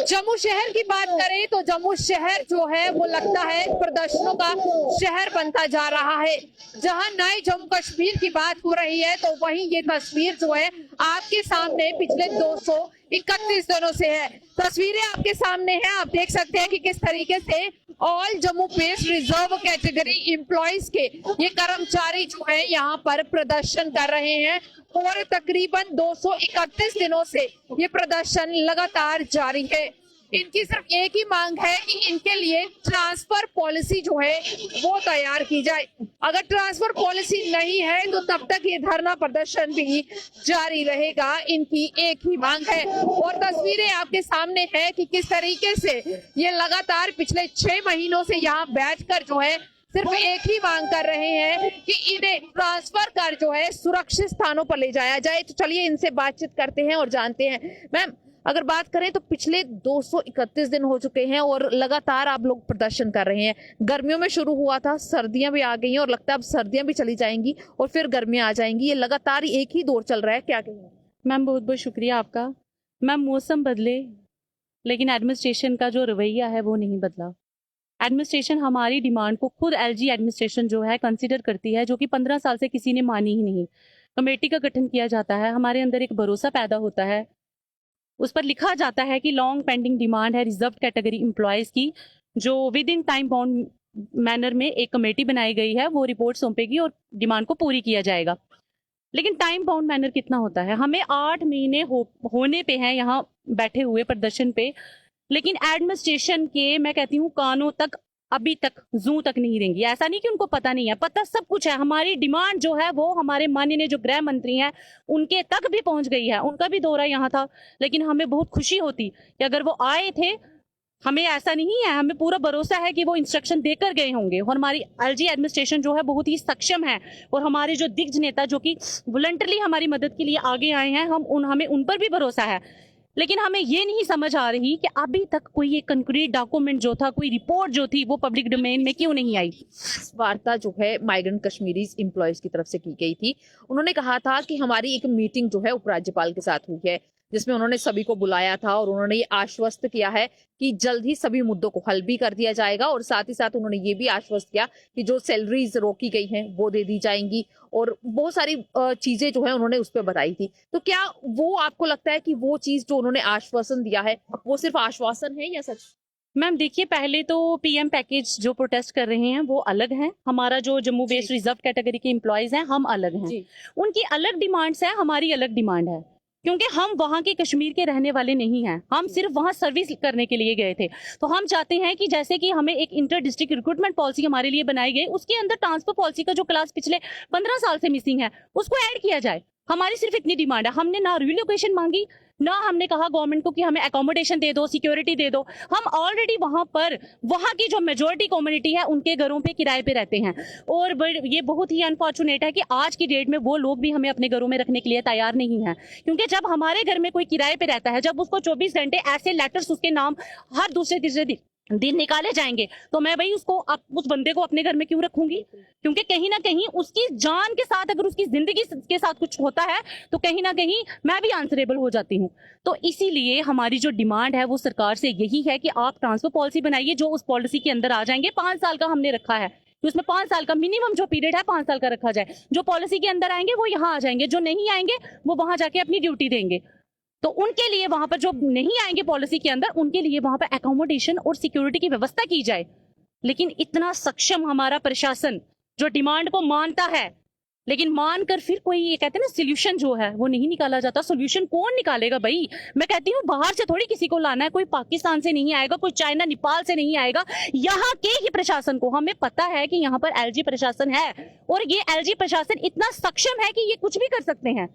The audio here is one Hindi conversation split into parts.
जम्मू शहर की बात करें तो जम्मू शहर जो है वो लगता है प्रदर्शनों का शहर बनता जा रहा है। जहां नए जम्मू कश्मीर की बात हो रही है तो वहीं ये तस्वीर जो है आपके सामने पिछले 231 दिनों से है। तस्वीरें आपके सामने हैं, आप देख सकते हैं कि किस तरीके से all Jammu based reserve category employees के ये कर्मचारी जो है यहाँ पर प्रदर्शन कर रहे हैं और तकरीबन 231 दिनों से ये प्रदर्शन लगातार जारी है। इनकी सिर्फ एक ही मांग है कि इनके लिए ट्रांसफर पॉलिसी जो है वो तैयार की जाए। अगर ट्रांसफर पॉलिसी नहीं है तो तब तक ये धरना प्रदर्शन भी जारी रहेगा। इनकी एक ही मांग है और तस्वीरें आपके सामने है कि किस तरीके से ये लगातार पिछले 6 महीनों से यहाँ बैठकर जो है सिर्फ एक ही मांग कर रहे हैं कि इन्हें ट्रांसफर कर जो है सुरक्षित स्थानों पर ले जाया जाए। तो चलिए इनसे बातचीत करते हैं और जानते हैं। मैम, अगर बात करें तो पिछले 231 दिन हो चुके हैं और लगातार आप लोग प्रदर्शन कर रहे हैं। गर्मियों में शुरू हुआ था, सर्दियां भी आ गई हैं और लगता है अब सर्दियां भी चली जाएंगी और फिर गर्मियां आ जाएंगी। ये लगातार एक ही दौर चल रहा है, क्या कहेंगे? मैम बहुत बहुत शुक्रिया आपका। मैम मौसम बदले लेकिन एडमिनिस्ट्रेशन का जो रवैया है वो नहीं बदला। एडमिनिस्ट्रेशन हमारी डिमांड को खुद एलजी एडमिनिस्ट्रेशन जो है कंसीडर करती है, जो कि 15 साल से किसी ने मानी ही नहीं। कमेटी का गठन किया जाता है, हमारे अंदर एक भरोसा पैदा होता है, उस पर लिखा जाता है कि लॉन्ग पेंडिंग डिमांड है रिजर्व कैटेगरी एम्प्लॉयज की, जो with in time bound manner में एक कमेटी बनाई गई है, वो रिपोर्ट सौंपेगी और डिमांड को पूरी किया जाएगा। लेकिन टाइम बाउंड मैनर कितना होता है? हमें 8 महीने होने पे हैं यहाँ बैठे हुए प्रदर्शन पे, लेकिन एडमिनिस्ट्रेशन के मैं कहती हूँ कानों तक अभी तक जू तक नहीं रहेंगी। ऐसा नहीं कि उनको पता नहीं है, पता सब कुछ है। हमारी डिमांड जो है वो हमारे माननीय जो गृह मंत्री हैं उनके तक भी पहुंच गई है, उनका भी दौरा यहाँ था। लेकिन हमें बहुत खुशी होती कि अगर वो आए थे, हमें ऐसा नहीं है, हमें पूरा भरोसा है कि वो इंस्ट्रक्शन देकर गए होंगे। और हमारी एलजी एडमिनिस्ट्रेशन जो है बहुत ही सक्षम है और हमारे जो दिग्गज नेता जो कि वॉलंटरली हमारी मदद के लिए आगे आए हैं, हमें उन पर भी भरोसा है। लेकिन हमें ये नहीं समझ आ रही कि अभी तक कोई एक कंक्रीट डॉक्यूमेंट जो था, कोई रिपोर्ट जो थी, वो पब्लिक डोमेन में क्यों नहीं आई। वार्ता जो है माइग्रेंट कश्मीरीज एम्प्लॉयज की तरफ से की गई थी। उन्होंने कहा था कि हमारी एक मीटिंग जो है उपराज्यपाल के साथ हुई है, जिसमें उन्होंने सभी को बुलाया था और उन्होंने ये आश्वस्त किया है कि जल्द ही सभी मुद्दों को हल भी कर दिया जाएगा। और साथ ही साथ उन्होंने ये भी आश्वस्त किया कि जो सैलरीज रोकी गई हैं वो दे दी जाएंगी और बहुत सारी चीजें जो है उन्होंने उस पर बताई थी। तो क्या वो आपको लगता है कि वो चीज जो उन्होंने आश्वासन दिया है वो सिर्फ आश्वासन है या सच? मैम देखिए, पहले तो पीएम पैकेज जो प्रोटेस्ट कर रहे हैं वो अलग है, हमारा जो जम्मू बेस्ड रिजर्व कैटेगरी के एम्प्लॉयज हैं हम अलग हैं। उनकी अलग डिमांड्स है, हमारी अलग डिमांड है, क्योंकि हम वहाँ के कश्मीर के रहने वाले नहीं हैं, हम सिर्फ वहाँ सर्विस करने के लिए गए थे। तो हम चाहते हैं कि जैसे कि हमें एक इंटर डिस्ट्रिक्ट रिक्रूटमेंट पॉलिसी हमारे लिए बनाई गई, उसके अंदर ट्रांसफर पॉलिसी का जो क्लास पिछले 15 साल से मिसिंग है उसको ऐड किया जाए। हमारी सिर्फ इतनी डिमांड है। हमने ना रिलोकेशन मांगी, ना हमने कहा गवर्नमेंट को कि हमें अकोमोडेशन दे दो, सिक्योरिटी दे दो। हम ऑलरेडी वहां पर वहां की जो मेजोरिटी कम्युनिटी है उनके घरों पे किराए पे रहते हैं। और ये बहुत ही अनफॉर्चुनेट है कि आज की डेट में वो लोग भी हमें अपने घरों में रखने के लिए तैयार नहीं है, क्योंकि जब हमारे घर में कोई किराए पे रहता है, जब उसको 24 घंटे ऐसे लेटर्स उसके नाम हर दूसरे तीसरे दिन निकाले जाएंगे, तो मैं भाई उस बंदे को अपने घर में क्यों रखूंगी? क्योंकि कहीं ना कहीं उसकी जान के साथ, अगर उसकी जिंदगी के साथ कुछ होता है तो कहीं ना कहीं मैं भी आंसरेबल हो जाती हूँ। तो इसीलिए हमारी जो डिमांड है वो सरकार से यही है कि आप ट्रांसफर पॉलिसी बनाइए जो उस पॉलिसी के अंदर आ जाएंगे। 5 साल का हमने रखा है कि उसमें 5 साल का मिनिमम जो पीरियड है 5 साल का रखा जाए। जो पॉलिसी के अंदर आएंगे वो यहाँ आ जाएंगे, जो नहीं आएंगे वो वहां जाके अपनी ड्यूटी देंगे। तो उनके लिए वहां पर जो नहीं आएंगे पॉलिसी के अंदर, उनके लिए वहां पर अकोमोडेशन और सिक्योरिटी की व्यवस्था की जाए। लेकिन इतना सक्षम हमारा प्रशासन जो डिमांड को मानता है, लेकिन मानकर फिर कोई ये कहते हैं ना सोल्यूशन जो है वो नहीं निकाला जाता। सोल्यूशन कौन निकालेगा भाई? मैं कहती हूँ बाहर से थोड़ी किसी को लाना है, कोई पाकिस्तान से नहीं आएगा, कोई चाइना नेपाल से नहीं आएगा। यहाँ के ही प्रशासन को, हमें पता है कि यहाँ पर एलजी प्रशासन है और ये एलजी प्रशासन इतना सक्षम है कि ये कुछ भी कर सकते हैं।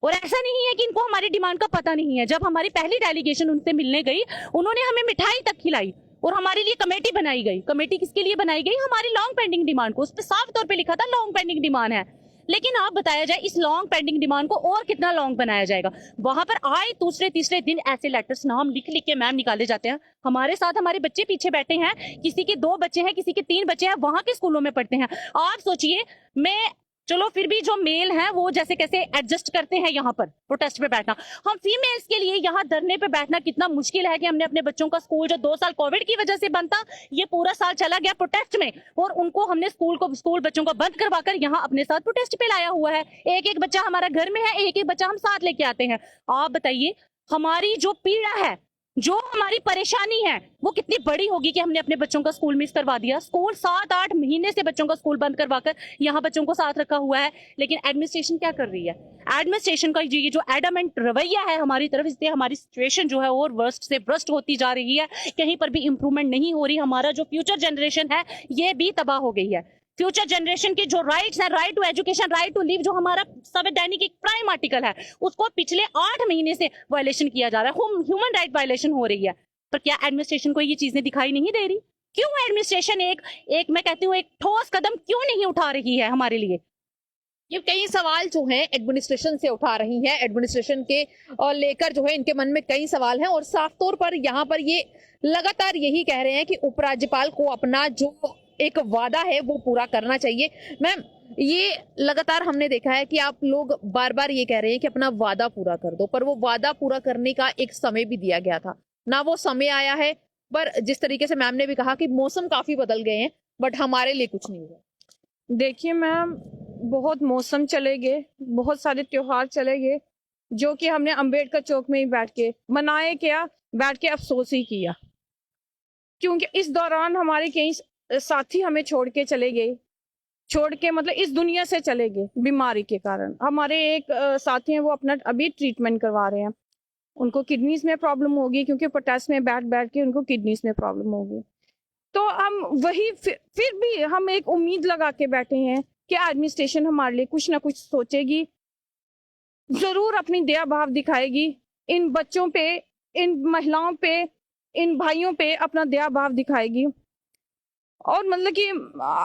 और ऐसा नहीं है कि इनको हमारी डिमांड का पता नहीं है। जब हमारी पहली डेलीगेशन उनसे मिलने गई, उन्होंने हमें मिठाई तक खिलाई और हमारे लिए कमेटी बनाई गई। कमेटी किसके लिए बनाई गई? हमारी लॉन्ग पेंडिंग डिमांड को। उस पर साफ तौर पे लिखा था लॉन्ग पेंडिंग डिमांड है। लेकिन आप बताया जाए इस लॉन्ग पेंडिंग डिमांड को और कितना लॉन्ग बनाया जाएगा? वहां पर आए दूसरे तीसरे दिन ऐसे लेटर्स नाम लिख लिख के मैम निकाले जाते हैं। हमारे साथ हमारे बच्चे पीछे बैठे हैं, किसी के 2 बच्चे हैं, किसी के 3 बच्चे हैं, वहां के स्कूलों में पढ़ते हैं। आप सोचिए, मैं चलो फिर भी जो मेल हैं वो जैसे कैसे एडजस्ट करते हैं यहाँ पर प्रोटेस्ट पे बैठना, हम फीमेल्स के लिए यहाँ धरने पे बैठना कितना मुश्किल है कि हमने अपने बच्चों का स्कूल जो 2 साल कोविड की वजह से बंद था, ये पूरा साल चला गया प्रोटेस्ट में, और उनको हमने स्कूल बच्चों को बंद करवाकर यहाँ अपने साथ प्रोटेस्ट पे लाया हुआ है। एक एक बच्चा हमारा घर में है, एक एक बच्चा हम साथ लेके आते हैं। आप बताइए हमारी जो पीड़ा है, जो हमारी परेशानी है, वो कितनी बड़ी होगी कि हमने अपने बच्चों का स्कूल मिस करवा दिया। स्कूल 7-8 महीने से बच्चों का स्कूल बंद करवाकर यहाँ बच्चों को साथ रखा हुआ है, लेकिन एडमिनिस्ट्रेशन क्या कर रही है? एडमिनिस्ट्रेशन का ये जो एडमेंट रवैया है हमारी तरफ, इससे हमारी सिचुएशन जो है और वर्स्ट से वर्स्ट होती जा रही है, कहीं पर भी इंप्रूवमेंट नहीं हो रही। हमारा जो फ्यूचर जनरेशन है ये भी तबाह हो गई है। फ्यूचर जनरेशन के जो राइट्स हैं, right to education, right to live, जो हमारा संवैधानिक एक प्राइम आर्टिकल है, उसको पिछले 8 महीने से वायलेशन किया जा रहा है, ह्यूमन राइट वायलेशन हो रही है। पर क्या एडमिनिस्ट्रेशन को ये चीजें दिखाई नहीं दे रही? क्यों एडमिनिस्ट्रेशन एक मैं कहती हूँ एक ठोस कदम क्यों नहीं उठा रही है हमारे लिए? ये कई सवाल जो हैं एडमिनिस्ट्रेशन से उठा रही हैं, एडमिनिस्ट्रेशन के और लेकर जो है इनके मन में कई सवाल हैं, और साफ तौर पर यहाँ पर ये लगातार यही कह रहे हैं कि उपराज्यपाल को अपना जो एक वादा है वो पूरा करना चाहिए। मैम, ये लगातार हमने देखा है कि आप लोग बार बार ये कह रहे हैं कि अपना वादा पूरा कर दो, पर वो वादा पूरा करने का एक समय भी दिया गया था, ना वो समय आया है। पर जिस तरीके से मैम ने भी कहा कि मौसम काफी बदल गए हैं, बट हमारे लिए कुछ नहीं हुआ। देखिए मैम, बहुत मौसम चले गए, बहुत सारे त्योहार चले गए, जो कि हमने अंबेडकर चौक में ही बैठ के मनाए, क्या बैठ के अफसोस ही किया, क्योंकि इस दौरान हमारे कई साथी हमें छोड़ के चले गए, छोड़ के मतलब इस दुनिया से चले गए बीमारी के कारण। हमारे एक साथी हैं, वो अपना अभी ट्रीटमेंट करवा रहे हैं, उनको किडनीज में प्रॉब्लम होगी, क्योंकि पोटेस में बैठ बैठ के उनको किडनीज में प्रॉब्लम होगी। तो हम वही फिर भी हम एक उम्मीद लगा के बैठे हैं कि एडमिनिस्ट्रेशन हमारे लिए कुछ ना कुछ सोचेगी, जरूर अपनी दया भाव दिखाएगी, इन बच्चों पे, इन महिलाओं पे, इन भाइयों पे अपना दया भाव दिखाएगी। और मतलब कि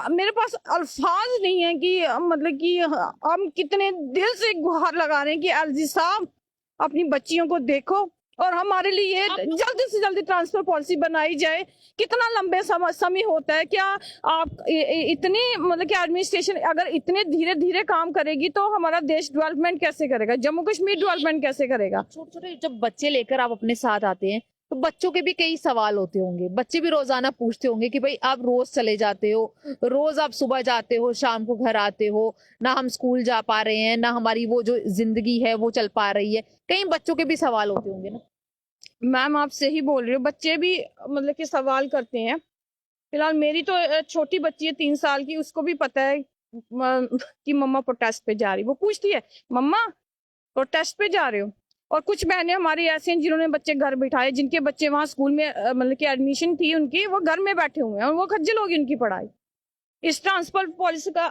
मेरे पास अल्फाज नहीं है कि मतलब कि हम कितने दिल से गुहार लगा रहे हैं कि एलजी साहब अपनी बच्चियों को देखो, और हमारे लिए जल्दी से जल्दी ट्रांसफर पॉलिसी बनाई जाए। कितना लंबे समय होता है? क्या आप इतनी मतलब कि एडमिनिस्ट्रेशन अगर इतने धीरे धीरे काम करेगी तो हमारा देश डेवलपमेंट कैसे करेगा? जम्मू कश्मीर डेवलपमेंट कैसे करेगा? छोटे छोटे जब बच्चे लेकर आप अपने साथ आते हैं तो बच्चों के भी कई सवाल होते होंगे, बच्चे भी रोजाना पूछते होंगे कि भाई आप रोज चले जाते हो, रोज आप सुबह जाते हो, शाम को घर आते हो, ना हम स्कूल जा पा रहे हैं, ना हमारी वो जो जिंदगी है वो चल पा रही है। कई बच्चों के भी सवाल होते होंगे ना। मैम आप सही बोल रहे हो, बच्चे भी मतलब कि सवाल करते हैं। फिलहाल मेरी तो छोटी बच्ची है 3 साल की, उसको भी पता है कि मम्मा प्रोटेस्ट पे जा रही। वो पूछती है मम्मा प्रोटेस्ट पे जा रहे हो? और कुछ बहनें हमारी ऐसी हैं जिन्होंने बच्चे घर बिठाए, जिनके बच्चे वहां स्कूल में मतलब कि एडमिशन थी उनकी, वो घर में बैठे हुए हैं और वो खज्जल होगी उनकी पढ़ाई। इस ट्रांसफर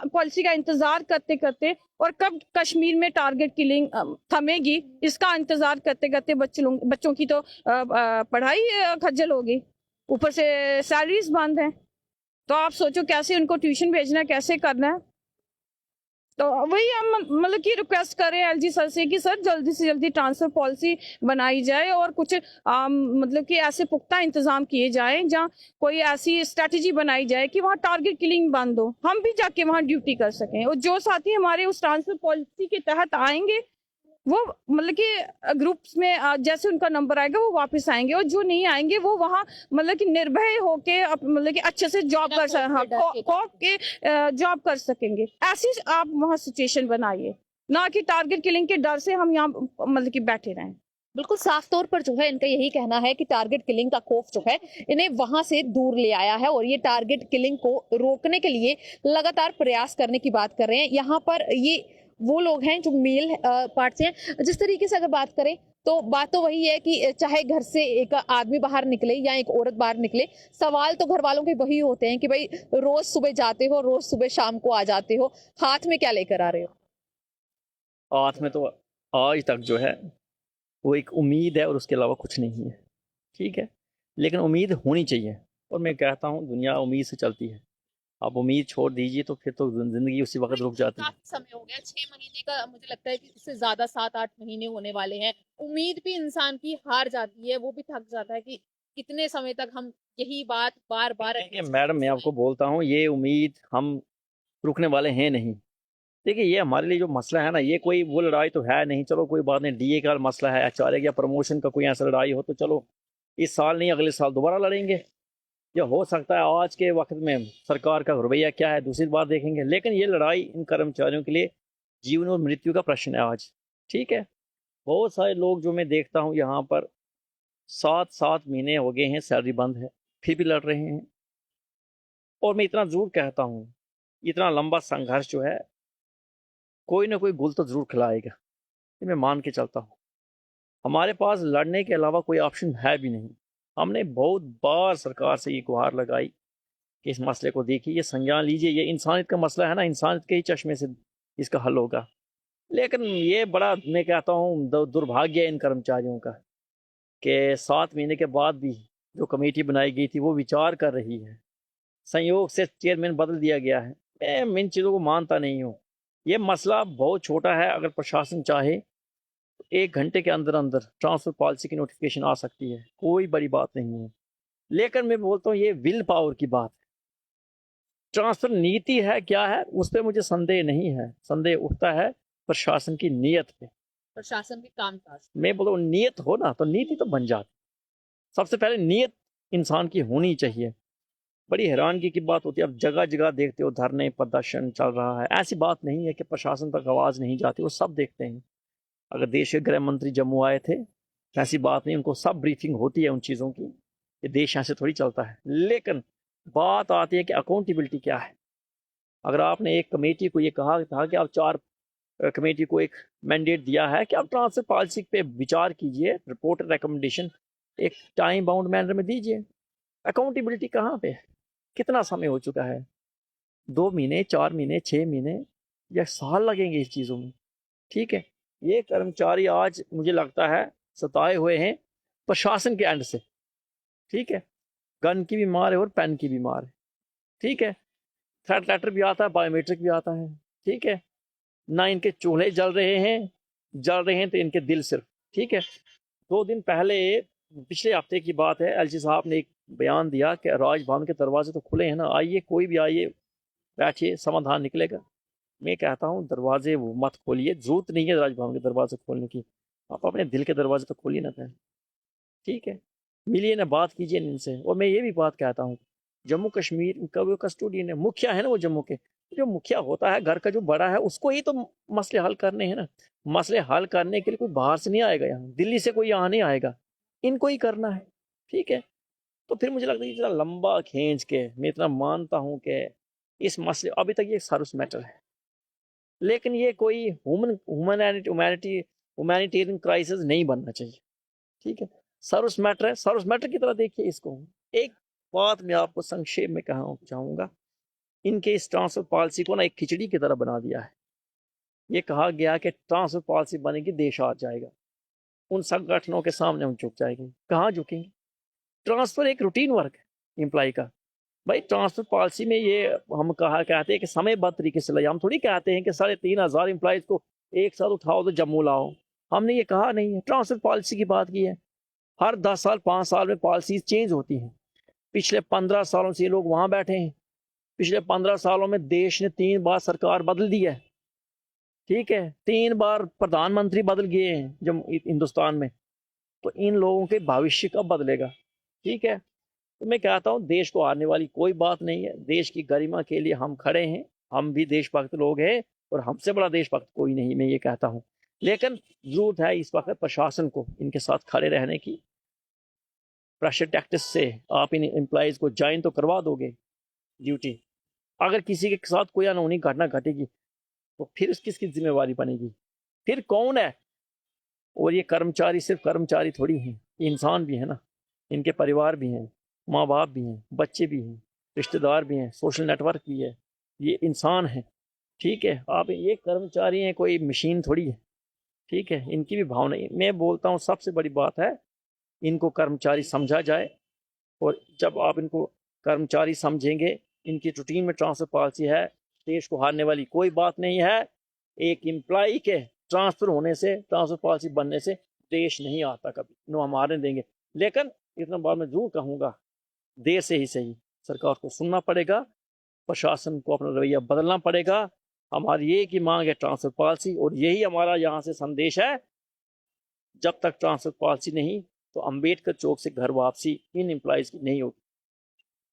पॉलिसी का इंतजार करते करते, और कब कश्मीर में टारगेट किलिंग थमेगी, इसका इंतजार करते करते बच्चों की तो पढ़ाई खज्जल होगी, ऊपर से सैलरीज बंद हैं। तो आप सोचो कैसे उनको ट्यूशन भेजना है, कैसे करना है। तो वही हम मतलब कि रिक्वेस्ट करें एलजी सर से कि सर जल्दी से जल्दी ट्रांसफर पॉलिसी बनाई जाए, और कुछ मतलब कि ऐसे पुख्ता इंतजाम किए जाए जहाँ कोई ऐसी स्ट्रेटजी बनाई जाए कि वहाँ टारगेट किलिंग बंद हो, हम भी जाके वहाँ ड्यूटी कर सकें। और जो साथी हमारे उस ट्रांसफर पॉलिसी के तहत आएंगे वो मतलब कि ग्रुप्स में जैसे उनका नंबर आएगा वो वापस आएंगे, और जो नहीं आएंगे वो वहाँ मतलब कि निर्भय होके मतलब कि अच्छे से जॉब कर जॉब कर सकेंगे। ऐसी आप वहाँ सिचुएशन बनाइए, ना कि टारगेट किलिंग के डर से हम यहाँ मतलब कि बैठे रहें। बिल्कुल साफ तौर पर जो है इनका यही कहना है कि टारगेट किलिंग का खौफ जो है इन्हें वहां से दूर ले आया है, और ये टारगेट किलिंग को रोकने के लिए लगातार प्रयास करने की बात कर रहे हैं। यहाँ पर ये वो लोग हैं जो मेल पार्ट से हैं। जिस तरीके से अगर बात करें तो बात तो वही है कि चाहे घर से एक आदमी बाहर निकले या एक औरत बाहर निकले, सवाल तो घर वालों के वही होते हैं कि भाई रोज सुबह जाते हो, रोज सुबह शाम को आ जाते हो, हाथ में क्या लेकर आ रहे हो? हाथ में तो आज तक जो है वो एक उम्मीद है और उसके अलावा कुछ नहीं है। ठीक है, लेकिन उम्मीद होनी चाहिए, और मैं कहता हूँ दुनिया उम्मीद से चलती है। आप उम्मीद छोड़ दीजिए तो फिर तो जिंदगी उसी वक्त रुक जाती है। काफी समय हो गया, 6 महीने का मुझे लगता है कि इससे ज्यादा 7-8 महीने होने वाले हैं। उम्मीद भी इंसान की हार जाती है, वो भी थक जाता है कि कितने समय तक हम यही बात बार बार। देखिए मैडम, मैं आपको बोलता हूँ ये उम्मीद हम रुकने वाले हैं नहीं। देखिए ये हमारे लिए जो मसला है ना, ये कोई वो लड़ाई तो है नहीं, चलो कोई बात नहीं, डीए का मसला है, एचआरए या प्रमोशन का कोई ऐसा लड़ाई हो तो चलो इस साल नहीं अगले साल दोबारा लड़ेंगे, या हो सकता है आज के वक्त में सरकार का रवैया क्या है दूसरी बात देखेंगे। लेकिन ये लड़ाई इन कर्मचारियों के लिए जीवन और मृत्यु का प्रश्न है आज। ठीक है, बहुत सारे लोग जो मैं देखता हूँ यहाँ पर 7-7 महीने हो गए हैं सैलरी बंद है, फिर भी लड़ रहे हैं। और मैं इतना जरूर कहता हूँ, इतना लंबा संघर्ष जो है कोई ना कोई गुल तो जरूर खिलाएगा, ये मैं मान के चलता हूँ। हमारे पास लड़ने के अलावा कोई ऑप्शन है भी नहीं। हमने बहुत बार सरकार से ये गुहार लगाई कि इस मसले को देखिए, ये संज्ञान लीजिए, ये इंसानियत का मसला है ना, इंसानियत के ही चश्मे से इसका हल होगा। लेकिन ये बड़ा मैं कहता हूँ दुर्भाग्य है इन कर्मचारियों का कि 7 महीने के बाद भी जो कमेटी बनाई गई थी वो विचार कर रही है, संयोग से चेयरमैन बदल दिया गया है। मैं इन चीज़ों को मानता नहीं हूँ। ये मसला बहुत छोटा है, अगर प्रशासन चाहे तो 1 घंटे के अंदर अंदर ट्रांसफ़र पॉलिसी की नोटिफिकेशन आ सकती है, कोई बड़ी बात नहीं है। लेकिन मैं बोलता हूँ ये विल पावर की बात है। ट्रांसफ़र नीति है क्या है उस पर मुझे संदेह नहीं है, संदेह उठता है प्रशासन की नीयत पे, प्रशासन के कामकाज। मैं बोलता हूँ नीयत हो ना तो नीति तो बन जाती। सबसे पहले नीयत इंसान की होनी चाहिए। बड़ी हैरानगी की बात होती है, अब जगह जगह देखते हो धरने प्रदर्शन चल रहा है, ऐसी बात नहीं है कि प्रशासन तक आवाज़ नहीं जाती, वो सब देखते हैं। अगर देश के गृह मंत्री जम्मू आए थे, ऐसी बात नहीं, उनको सब ब्रीफिंग होती है उन चीज़ों की, ये देश ऐसे थोड़ी चलता है। लेकिन बात आती है कि अकाउंटेबिलिटी क्या है। अगर आपने एक कमेटी को ये कहा था कि आप 4 कमेटी को एक मैंडेट दिया है कि आप ट्रांसफर पॉलिसी पे विचार कीजिए, रिपोर्ट रिकमेंडेशन एक टाइम बाउंड मैनर में दीजिए, अकाउंटेबिलिटी कहाँ पे है? कितना समय हो चुका है? 2 महीने, 4 महीने, 6 महीने या साल लगेंगे इस चीज़ों में। ठीक है, ये कर्मचारी आज मुझे लगता है सताए हुए हैं प्रशासन के एंड से। ठीक है, गन की भी मार है और पेन की भी मार है। ठीक है, थ्रेट लेटर भी आता है, बायोमेट्रिक भी आता है। ठीक है, ना इनके चूल्हे जल रहे हैं तो इनके दिल सिर्फ। ठीक है, 2 दिन पहले पिछले हफ्ते की बात है, एलजी साहब ने एक बयान दिया कि राजभवन के दरवाजे तो खुले हैं ना, आइए कोई भी आइए बैठिए, समाधान निकलेगा। मैं कहता हूँ दरवाजे वो मत खोलिए, जरूरत नहीं है राजभवन के दरवाजे खोलने की, आप अपने दिल के दरवाजे तो खोलिए ना पहले। ठीक है, मिलिए ना, बात कीजिए इनसे। और मैं ये भी बात कहता हूँ, जम्मू कश्मीर का वो कस्टोडियन है, मुखिया है ना वो जम्मू के, जो मुखिया होता है घर का जो बड़ा है उसको ही तो मसले हल करने हैं ना। मसले हल करने के लिए कोई बाहर से नहीं आएगा, यहाँ दिल्ली से कोई यहाँ नहीं आएगा, इनको ही करना है। ठीक है, तो फिर मुझे लगता है इतना लंबा खींच के, मैं इतना मानता हूँ कि इस मसले अभी तक ये सर्विस मैटर है, लेकिन ये कोई ह्यूमैनिटेरियन क्राइसिस नहीं बनना चाहिए। ठीक है, सर्विस मैटर है, सर्विस मैटर की तरह देखिए इसको। एक बात मैं आपको संक्षेप में कहना चाहूँगा, इनके इस ट्रांसफर पॉलिसी को ना एक खिचड़ी की तरह बना दिया है। ये कहा गया कि ट्रांसफर पॉलिसी बनेगी देश आ जाएगा, उन संगठनों के सामने हम झुक जाएंगे। कहाँ झुकेंगे? ट्रांसफर एक रूटीन वर्क है एम्प्लॉय का। भाई ट्रांसफर पॉलिसी में ये हम कहते हैं कि समयबद्ध तरीके से लाइए, हम थोड़ी कहते हैं कि 3,500 एम्प्लॉयज़ को एक साथ उठाओ तो जम्मू लाओ, हमने ये कहा नहीं है। ट्रांसफर पॉलिसी की बात की है, हर 10 साल 5 साल में पॉलिसीज चेंज होती हैं। पिछले 15 सालों से ये लोग वहाँ बैठे हैं, पिछले 15 सालों में देश ने 3 बार सरकार बदल दी है। ठीक है, 3 बार प्रधानमंत्री बदल गए हैं जब हिंदुस्तान में, तो इन लोगों के भविष्य कब बदलेगा? ठीक है, तो मैं कहता हूँ देश को हारने वाली कोई बात नहीं है, देश की गरिमा के लिए हम खड़े हैं, हम भी देशभक्त लोग हैं और हमसे बड़ा देशभक्त कोई नहीं, मैं ये कहता हूँ। लेकिन जरूरत है इस वक्त प्रशासन को इनके साथ खड़े रहने की। प्रेशर टैक्टिस से आप इन एम्प्लॉयज़ को ज्वाइन तो करवा दोगे ड्यूटी, अगर किसी के साथ कोई अनहोनी घटना घटेगी तो फिर किसकी जिम्मेवारी बनेगी? फिर कौन है? और ये कर्मचारी सिर्फ कर्मचारी थोड़ी हैं, इंसान भी है ना, इनके परिवार भी हैं, माँ बाप भी हैं, बच्चे भी हैं, रिश्तेदार भी हैं, सोशल नेटवर्क भी है, ये इंसान है। ठीक है, आप ये कर्मचारी हैं, कोई मशीन थोड़ी है। ठीक है, इनकी भी भावना, मैं बोलता हूँ सबसे बड़ी बात है इनको कर्मचारी समझा जाए, और जब आप इनको कर्मचारी समझेंगे, इनकी रूटीन में ट्रांसफर पॉलिसी है, देश को हारने वाली कोई बात नहीं है। एक एम्प्लॉय के ट्रांसफर होने से, ट्रांसफर पॉलिसी बनने से देश नहीं आता कभी, नो हम हारने देंगे। लेकिन इतना बात मैं जरूर कहूँगा, देर से ही सही सरकार को सुनना पड़ेगा, प्रशासन को अपना रवैया बदलना पड़ेगा, हमारी एक ही मांग है, ट्रांसफर पॉलिसी, और यही हमारा यहाँ से संदेश है। जब तक ट्रांसफर पॉलिसी नहीं तो अंबेडकर चौक से घर वापसी इन एम्प्लॉइज की नहीं होगी।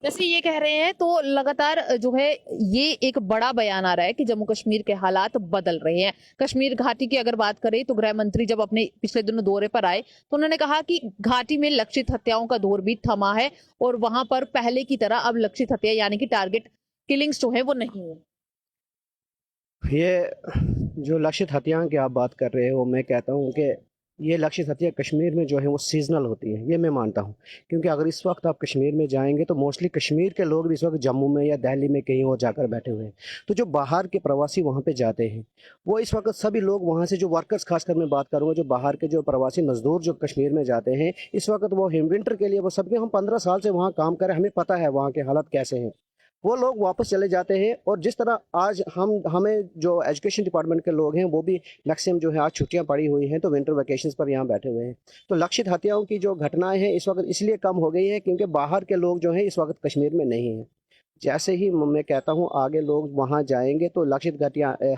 जैसे ये कह रहे हैं तो लगातार जो है ये एक बड़ा बयान आ रहा है कि जम्मू कश्मीर के हालात बदल रहे हैं। कश्मीर घाटी की अगर बात करें तो गृह मंत्री जब अपने पिछले दिनों दौरे पर आए तो उन्होंने कहा कि घाटी में लक्षित हत्याओं का दौर भी थमा है और वहां पर पहले की तरह अब लक्षित हत्या यानी कि टारगेट किलिंग्स जो है वो नहीं है। ये जो लक्षित हत्याओं की आप बात कर रहे हो, मैं कहता हूँ कि ये लक्षित हत्या कश्मीर में जो है वो सीजनल होती है, ये मैं मानता हूँ। क्योंकि अगर इस वक्त आप कश्मीर में जाएंगे तो मोस्टली कश्मीर के लोग भी इस वक्त जम्मू में या दिल्ली में कहीं और जाकर बैठे हुए हैं। तो जो बाहर के प्रवासी वहाँ पे जाते हैं वो इस वक्त सभी लोग वहाँ से, जो वर्कर्स खासकर मैं बात करूँगा, जो बाहर के जो प्रवासी मजदूर जो कश्मीर में जाते हैं इस वक्त वो विंटर के लिए, वो सबके, हम 15 साल से वहाँ काम करें, हमें पता है वहाँ के हालात कैसे हैं। वो लोग वापस चले जाते हैं। और जिस तरह आज हमें जो एजुकेशन डिपार्टमेंट के लोग हैं वो भी मैक्सिमम जो है आज छुट्टियां पड़ी हुई हैं तो विंटर वैकेशंस पर यहाँ बैठे हुए हैं। तो लक्षित हत्याओं की जो घटनाएं हैं इस वक्त इसलिए कम हो गई है क्योंकि बाहर के लोग जो हैं इस वक्त कश्मीर में नहीं हैं। जैसे ही मैं कहता हूँ आगे लोग वहाँ जाएंगे तो लक्षित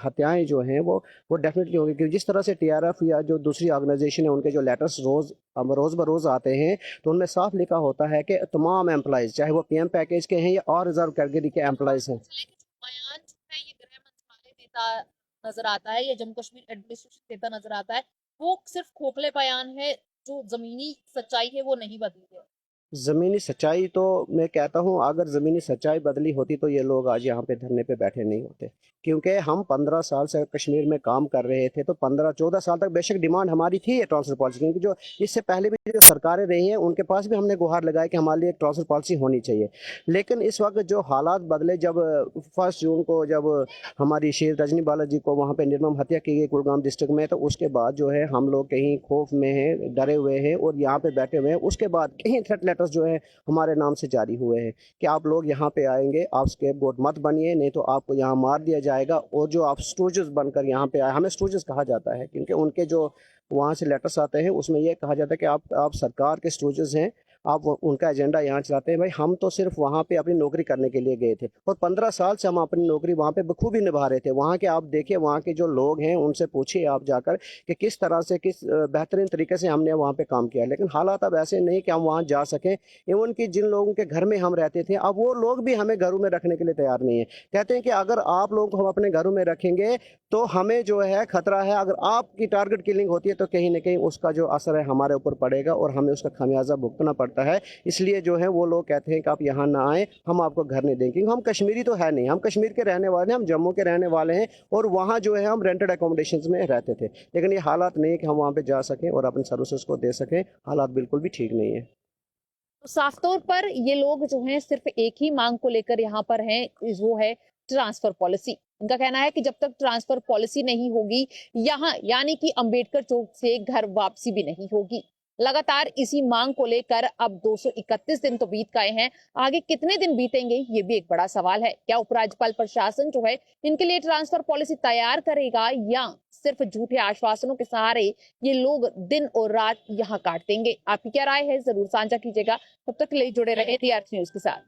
हत्याएं जो हैं वो डेफिनेटली होंगी। क्योंकि जिस तरह से TRF या जो दूसरी ऑर्गेनाइजेशन है उनके जो लेटर्स रोज़ बरोज़ आते हैं तो उनमें साफ लिखा होता है कि तमाम एम्प्लॉयज़, चाहे वो PM पैकेज के हैं या और रिजर्व कैटेगरी के एम्प्लॉयज़ हैं। बयान जो है ये गृह मंत्रालय देता नजर आता है या जम्मू कश्मीर एडमिनिस्ट्रेशन देता नजर आता है, वो सिर्फ खोखले बयान है, जो जमीनी सच्चाई है वो नहीं बदली है। ज़मीनी सच्चाई तो मैं कहता हूँ अगर ज़मीनी सच्चाई बदली होती तो ये लोग आज यहाँ पे धरने पे बैठे नहीं होते। क्योंकि हम 15 साल से कश्मीर में काम कर रहे थे तो 15-14 साल तक बेशक डिमांड हमारी थी ट्रांसफर पॉलिसी, क्योंकि जो इससे पहले भी जो सरकारें रही हैं उनके पास भी हमने गुहार लगाई कि हमारे लिए एक ट्रांसफर पॉलिसी होनी चाहिए। लेकिन इस वक्त जो हालात बदले, जब 1 जून को जब हमारी शेर रजनी बालाजी को वहाँ पर निर्मम हत्या की गई कुलगाम डिस्ट्रिक्ट में, तो उसके बाद जो है हम लोग कहीं खौफ में हैं, डरे हुए हैं और यहाँ पर बैठे हुए हैं। उसके बाद कहीं थ्रेट लेटर्स जो है हमारे नाम से जारी हुए हैं कि आप लोग यहाँ पे आएंगे, आप स्केपगोट मत बनिए, नहीं तो आपको यहाँ मार दिया जाएगा। और जो आप स्टूजेस बनकर यहाँ पे आए, हमें स्टूजेस कहा जाता है क्योंकि उनके जो वहाँ से लेटर्स आते हैं उसमें यह कहा जाता है कि आप सरकार के स्टूजेस हैं, आप उनका एजेंडा यहाँ चलाते हैं। भाई हम तो सिर्फ वहाँ पे अपनी नौकरी करने के लिए गए थे और 15 साल से हम अपनी नौकरी वहाँ पे बखूबी निभा रहे थे। वहाँ के आप देखिए, वहाँ के जो लोग हैं उनसे पूछिए आप जाकर कि किस तरह से, किस बेहतरीन तरीके से हमने वहाँ पे काम किया। लेकिन हालात अब ऐसे नहीं कि हम वहाँ जा सकें। इवन कि जिन लोगों के घर में हम रहते थे अब वो लोग भी हमें घरों में रखने के लिए तैयार नहीं है। कहते हैं कि अगर आप लोगों को हम अपने घरों में रखेंगे तो हमें जो है खतरा है, अगर आपकी टारगेट किलिंग होती है तो कहीं ना कहीं उसका जो असर है हमारे ऊपर पड़ेगा और हमें उसका खामियाजा भुगतना पड़ता है। इसलिए जो है वो लोग कहते हैं कि आप यहाँ ना आए, हम आपको घर नहीं देंगे। हम कश्मीरी तो है नहीं, हम कश्मीर के रहने वाले हैं, हम जम्मू के रहने वाले हैं और वहाँ जो है हम रेंटेड एकोमोडेशन में रहते थे। लेकिन ये हालात नहीं है कि हम वहाँ पे जा सकें और अपने सर्विसेज को दे सकें। हालात बिल्कुल भी ठीक नहीं है। तो साफ तौर पर ये लोग जो हैं सिर्फ एक ही मांग को लेकर यहाँ पर हैं, वो है ट्रांसफर पॉलिसी। उनका कहना है कि जब तक ट्रांसफर पॉलिसी नहीं होगी यहाँ, यानी कि अंबेडकर चौक से घर वापसी भी नहीं होगी। लगातार इसी मांग को लेकर अब 231 दिन तो बीत गए हैं, आगे कितने दिन बीतेंगे ये भी एक बड़ा सवाल है। क्या उपराज्यपाल प्रशासन जो है इनके लिए ट्रांसफर पॉलिसी तैयार करेगा या सिर्फ झूठे आश्वासनों के सहारे ये लोग दिन और रात यहाँ काट देंगे? आपकी क्या राय है जरूर साझा कीजिएगा। तब तक के लिए जुड़े रहे DRC न्यूज के साथ।